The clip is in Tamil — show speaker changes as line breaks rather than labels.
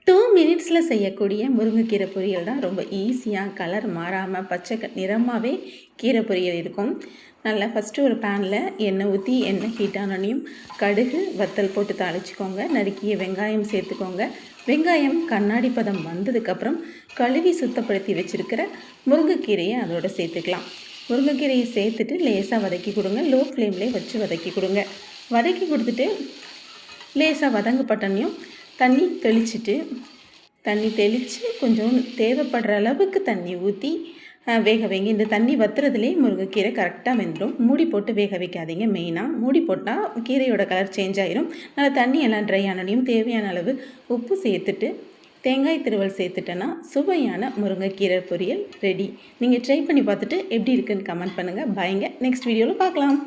2 மினிட்ஸில் செய்யக்கூடிய முருங்கைக்கீரை பொரியல் தான். ரொம்ப ஈஸியாக கலர் மாறாமல் பச்சை நிறமாகவே கீரை பொரியல் இருக்கும். நல்லா ஃபஸ்ட்டு ஒரு பேனில் எண்ணெய் ஊற்றி எண்ணெய் ஹீட் ஆனோனையும் கடுகு வத்தல் போட்டு தாளிச்சிக்கோங்க. நறுக்கிய வெங்காயம் சேர்த்துக்கோங்க. வெங்காயம் கண்ணாடி பதம் வந்ததுக்கப்புறம் கழுவி சுத்தப்படுத்தி வச்சுருக்கிற முருங்கைக்கீரையை அதோடு சேர்த்துக்கலாம். முருங்கைக்கீரையை சேர்த்துட்டு லேசாக வதக்கி கொடுங்க. லோ ஃப்ளேம்லேயே வச்சு வதக்கி கொடுங்க. வதக்கி கொடுத்துட்டு லேசாக வதங்கப்பட்டனையும் தண்ணி தெளித்து கொஞ்சம் தேவைப்படுற அளவுக்கு தண்ணி ஊற்றி வேக வைங்க. இந்த தண்ணி வத்துறதுலேயே முருங்கைக்கீரை கரெக்டாக வெந்துடும். மூடி போட்டு வேக வைக்காதீங்க. மெயினாக மூடி போட்டால் கீரையோட கலர் சேஞ்ச் ஆயிரும். நல்லா தண்ணி எல்லாம் ட்ரை ஆனனையும் தேவையான அளவு உப்பு சேர்த்துட்டு தேங்காய் திருவல் சேர்த்துட்டேன்னா சுவையான முருங்கைக்கீரை பொரியல் ரெடி. நீங்கள் ட்ரை பண்ணி பார்த்துட்டு எப்படி இருக்குன்னு கமெண்ட் பண்ணுங்கள். பாய்ங்க. நெக்ஸ்ட் வீடியோவில் பார்க்கலாம்.